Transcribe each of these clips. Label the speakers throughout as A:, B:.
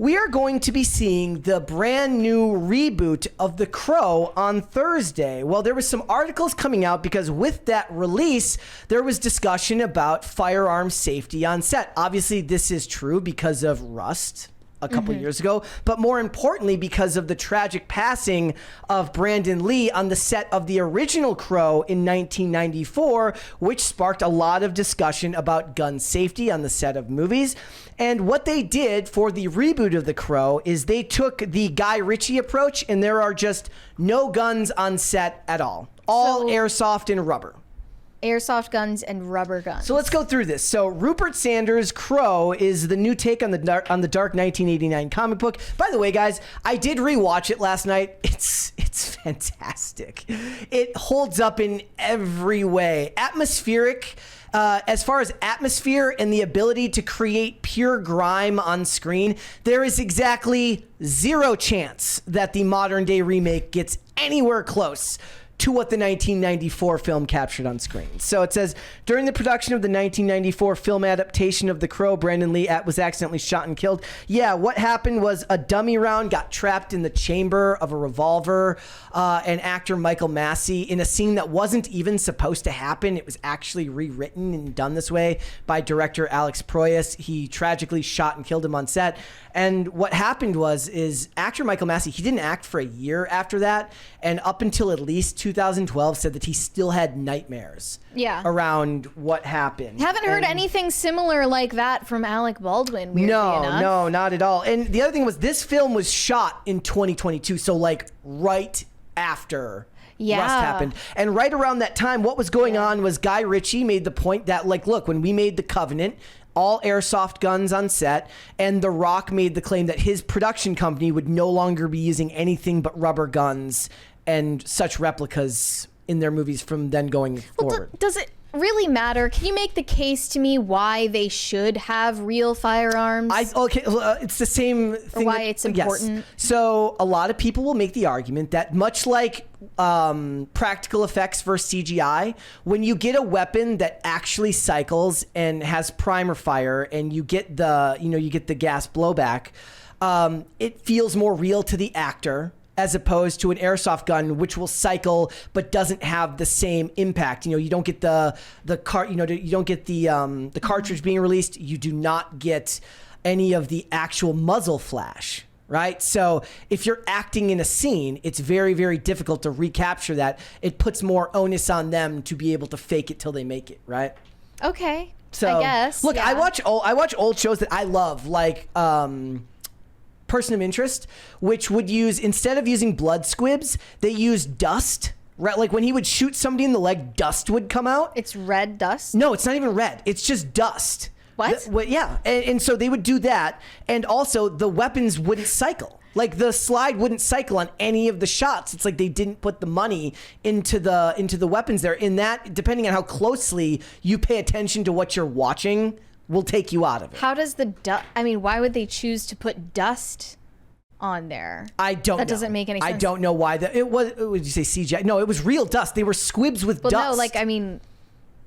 A: we are going to be seeing the brand new reboot of The Crow on Thursday. Well, there was some articles coming out because with that release, there was discussion about firearm safety on set. Obviously, this is true because of Rust a couple years ago, but more importantly because of the tragic passing of Brandon Lee on the set of the original Crow in 1994, which sparked a lot of discussion about gun safety on the set of movies. And what they did for the reboot of The Crow is they took the Guy Ritchie approach, and there are just no guns on set at all. All airsoft and rubber.
B: Airsoft guns and rubber guns.
A: So let's go through this. So Rupert Sanders' Crow is the new take on the dark 1989 comic book. By the way, guys, I did rewatch it last night. It's fantastic. It holds up in every way. Atmospheric. As far as atmosphere and the ability to create pure grime on screen, there is exactly zero chance that the modern day remake gets anywhere close to what the 1994 film captured on screen. So it says, during the production of the 1994 film adaptation of The Crow, Brandon Lee was accidentally shot and killed. Yeah, what happened was a dummy round got trapped in the chamber of a revolver, and actor Michael Massey, in a scene that wasn't even supposed to happen. It was actually rewritten and done this way by director Alex Proyas. He tragically shot and killed him on set. And what happened is actor Michael Massey, he didn't act for a year after that, and up until at least 2012 said that he still had nightmares around what happened.
B: Haven't heard anything similar like that from Alec Baldwin, weirdly enough.
A: No, not at all. And the other thing was this film was shot in 2022, so like right after Rust happened. And right around that time, what was going on was Guy Ritchie made the point that, like, look, when we made The Covenant, all airsoft guns on set, and The Rock made the claim that his production company would no longer be using anything but rubber guns and such replicas in their movies from then going forward.
B: Does it really matter? Can you make the case to me why they should have real firearms?
A: It's the same thing.
B: Or why it's important?
A: Yes. So a lot of people will make the argument that much like practical effects versus CGI, when you get a weapon that actually cycles and has primer fire and you get the gas blowback, it feels more real to the actor as opposed to an airsoft gun, which will cycle but doesn't have the same impact. You don't get the cartridge being released. You do not get any of the actual muzzle flash, right? So if you're acting in a scene, it's very, very difficult to recapture that. It puts more onus on them to be able to fake it till they make it, right?
B: Okay.
A: So
B: I guess.
A: Look, I watch old shows that I love, like Person of Interest, which would use, instead of using blood squibs, they use dust. Right? Like when he would shoot somebody in the leg, dust would come out.
B: It's red dust?
A: No, it's not even red. It's just dust.
B: What?
A: Yeah. And so they would do that. And also the weapons wouldn't cycle. Like the slide wouldn't cycle on any of the shots. It's like they didn't put the money into the weapons there. In that, depending on how closely you pay attention to what you're watching, will take you out of it.
B: How does the dust... I mean, why would they choose to put dust on there?
A: I don't know.
B: That doesn't make any sense.
A: I don't know why. Would you say CGI? No, it was real dust. They were squibs with dust.
B: No, like, I mean,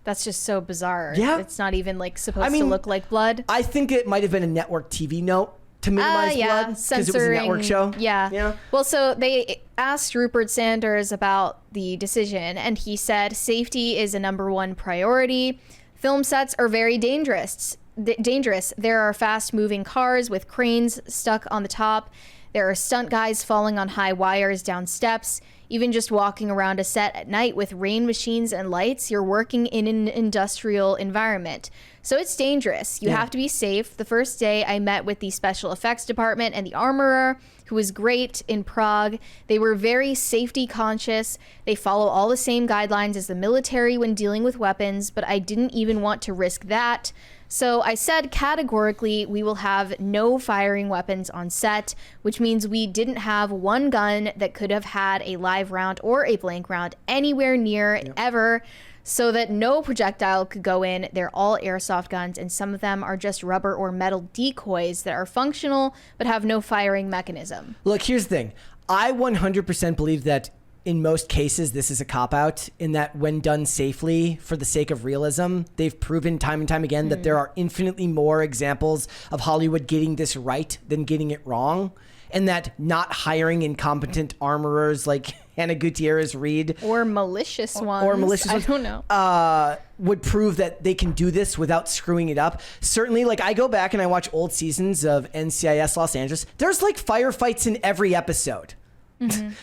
B: that's just so bizarre.
A: Yeah.
B: It's not even, like, supposed to look like blood.
A: I think it might have been a network TV note to minimize blood because it was a network show.
B: Yeah. Well, so they asked Rupert Sanders about the decision, and he said, safety is a #1 priority. Film sets are very dangerous. There are fast-moving cars with cranes stuck on the top. There are stunt guys falling on high wires down steps. Even just walking around a set at night with rain machines and lights, you're working in an industrial environment. So it's dangerous. You have to be safe. The first day I met with the special effects department and the armorer, who was great in Prague. They were very safety conscious. They follow all the same guidelines as the military when dealing with weapons, but I didn't even want to risk that. So I said categorically we will have no firing weapons on set, which means we didn't have one gun that could have had a live round or a blank round anywhere near ever, so that no projectile could go in. They're all airsoft guns, and some of them are just rubber or metal decoys that are functional but have no firing mechanism.
A: Look, here's the thing. I 100% believe that in most cases, this is a cop-out in that when done safely for the sake of realism, they've proven time and time again that there are infinitely more examples of Hollywood getting this right than getting it wrong, and that not hiring incompetent armorers like Hannah Gutierrez Reed
B: or malicious ones. I don't know.
A: Would prove that they can do this without screwing it up. Certainly, like I go back and I watch old seasons of NCIS Los Angeles. There's like firefights in every episode. And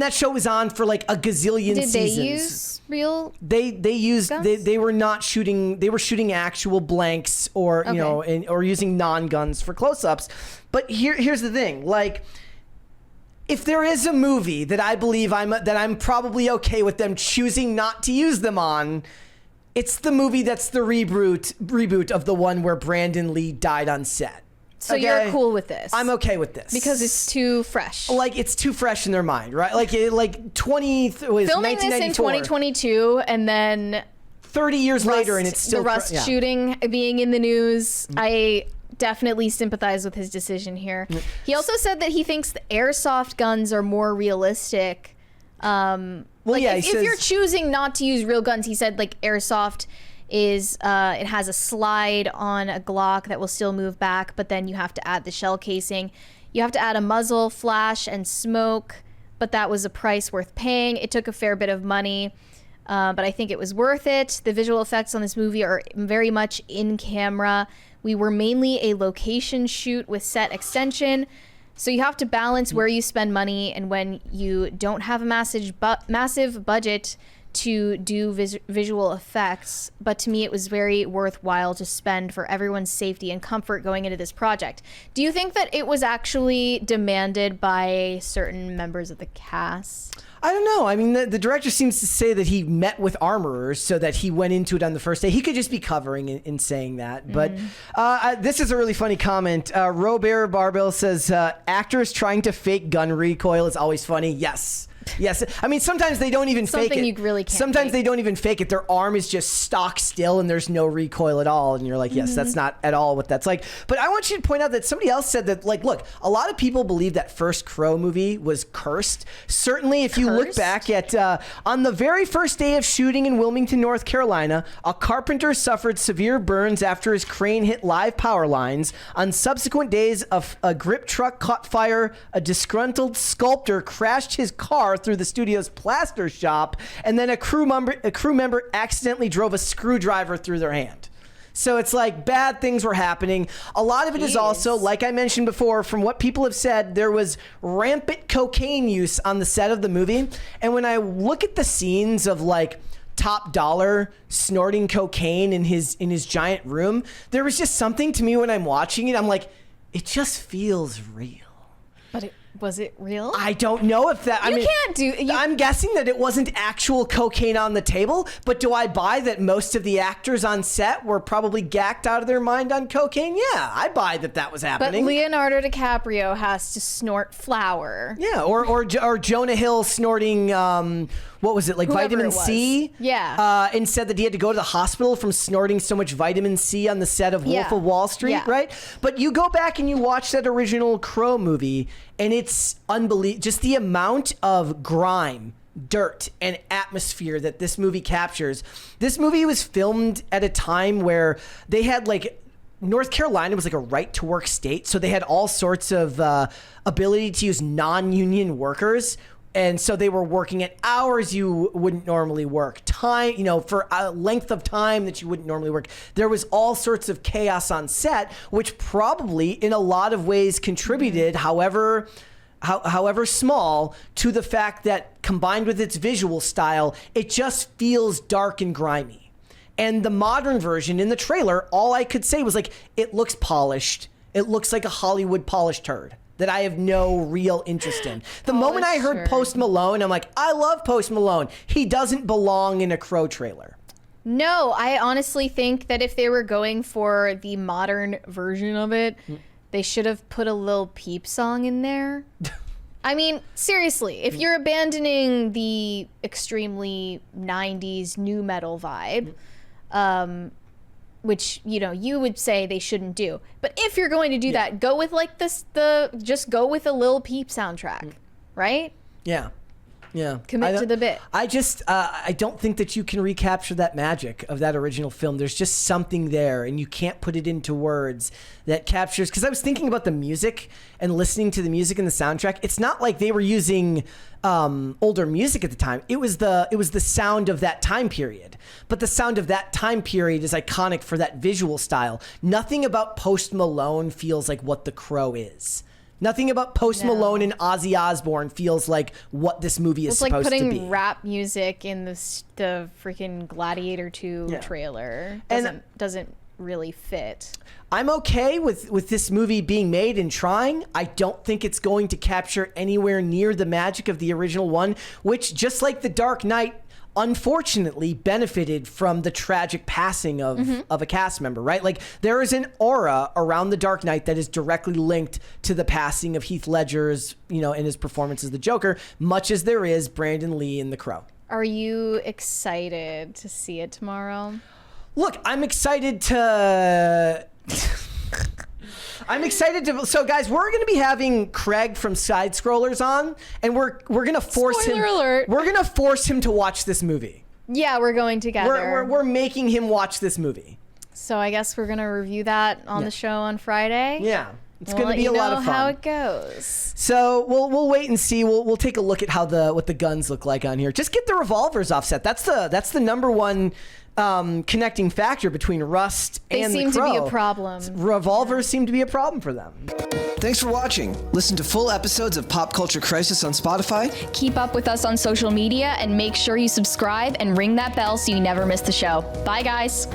A: that show was on for like a gazillion seasons.
B: Did they use real?
A: They used they were not shooting. They were shooting actual blanks or you know or using non-guns for close-ups. But here's the thing, like. If there is a movie that I believe I'm probably okay with them choosing not to use them on, it's the movie that's the reboot of the one where Brandon Lee died on set.
B: So you're cool with this?
A: I'm okay with this
B: because it's too fresh.
A: Like it's too fresh in their mind, right? Like
B: filming this in 2022 and then
A: 30 years later, and it's still
B: the Rust shooting being in the news. I definitely sympathize with his decision here. He also said that he thinks the airsoft guns are more realistic. If you're choosing not to use real guns, he said like airsoft is it has a slide on a Glock that will still move back, but then you have to add the shell casing. You have to add a muzzle, flash, and smoke, but that was a price worth paying. It took a fair bit of money, but I think it was worth it. The visual effects on this movie are very much in camera. We were mainly a location shoot with set extension. So you have to balance where you spend money and when you don't have a massive budget to do visual effects. But to me, it was very worthwhile to spend for everyone's safety and comfort going into this project. Do you think that it was actually demanded by certain members of the cast?
A: I don't know. I mean, the director seems to say that he met with armorers so that he went into it on the first day. He could just be covering in saying that. But this is a really funny comment. Robert Barbell says, actors trying to fake gun recoil is always funny. Yes. Yes. I mean, sometimes they don't even fake it.
B: Something you really can't
A: Sometimes they don't even fake it. Their arm is just stock still and there's no recoil at all. And you're like, yes, that's not at all what that's like. But I want you to point out that somebody else said that, like, look, a lot of people believe that first Crow movie was cursed. Certainly, if you look back at on the very first day of shooting in Wilmington, North Carolina, a carpenter suffered severe burns after his crane hit live power lines. On subsequent days, a grip truck caught fire. A disgruntled sculptor crashed his car through the studio's plaster shop, and then a crew member accidentally drove a screwdriver through their hand. So it's like bad things were happening. A lot of it is also, like I mentioned before, from what people have said, there was rampant cocaine use on the set of the movie. And when I look at the scenes of like Top Dollar snorting cocaine in his giant room, there was just something to me when I'm watching it. I'm like, it just feels real.
B: But was it real?
A: I don't know if that. I'm guessing that it wasn't actual cocaine on the table, but do I buy that most of the actors on set were probably gacked out of their mind on cocaine? Yeah, I buy that was happening.
B: But Leonardo DiCaprio has to snort flour.
A: Yeah, or Jonah Hill snorting what was it, like
B: Whoever
A: vitamin C?
B: Yeah.
A: And said that he had to go to the hospital from snorting so much vitamin C on the set of Wolf of Wall Street, right? But you go back and you watch that original Crow movie, and it's unbelievable. Just the amount of grime, dirt, and atmosphere that this movie captures. This movie was filmed at a time where they had like North Carolina was like a right to work state. So they had all sorts of ability to use non-union workers. And so they were working at hours you wouldn't normally work, time, for a length of time that you wouldn't normally work. There was all sorts of chaos on set, which probably in a lot of ways contributed, however small, to the fact that combined with its visual style, it just feels dark and grimy. And the modern version in the trailer, all I could say was like, it looks polished. It looks like a Hollywood polished turd that I have no real interest in. The moment I heard Post Malone, I'm like, I love Post Malone. He doesn't belong in a Crow trailer.
B: No, I honestly think that if they were going for the modern version of it, they should have put a Lil Peep song in there. I mean, seriously, if you're abandoning the extremely 90s nu metal vibe, which, you would say they shouldn't do. But if you're going to do that, go with like just go with a Lil Peep soundtrack, right?
A: Yeah. Yeah.
B: Commit to the bit.
A: I just, I don't think that you can recapture that magic of that original film. There's just something there, and you can't put it into words that captures. Because I was thinking about the music and listening to the music in the soundtrack. It's not like they were using older music at the time. It was the sound of that time period. But the sound of that time period is iconic for that visual style. Nothing about Post Malone feels like what The Crow is. Nothing about Post Malone and Ozzy Osbourne feels like what this movie is supposed to be.
B: It's like putting rap music in the freaking Gladiator 2 trailer. Doesn't really fit.
A: I'm okay with this movie being made and trying. I don't think it's going to capture anywhere near the magic of the original one, which, just like The Dark Knight, unfortunately benefited from the tragic passing of a cast member, right? Like, there is an aura around The Dark Knight that is directly linked to the passing of Heath Ledger's, and his performance as the Joker, much as there is Brandon Lee in The Crow.
B: Are you excited to see it tomorrow?
A: Look, I'm excited to... So guys, we're going to be having Craig from Side Scrollers on, and we're going to force
B: Spoiler alert.
A: We're going to force him to watch this movie.
B: Yeah, we're going together.
A: We're making him watch this movie.
B: So I guess we're going to review that on the show on Friday.
A: Yeah. It's going to be a lot of fun.
B: How it goes.
A: So we'll wait and see. We'll take a look at what the guns look like on here. Just get the revolvers offset. That's the number one connecting factor between Rust and The Crow.
B: They seem to be a problem.
A: Revolvers seem to be a problem for them. Thanks for watching. Listen to full episodes of Pop Culture Crisis on Spotify.
C: Keep up with us on social media and make sure you subscribe and ring that bell so you never miss the show. Bye, guys.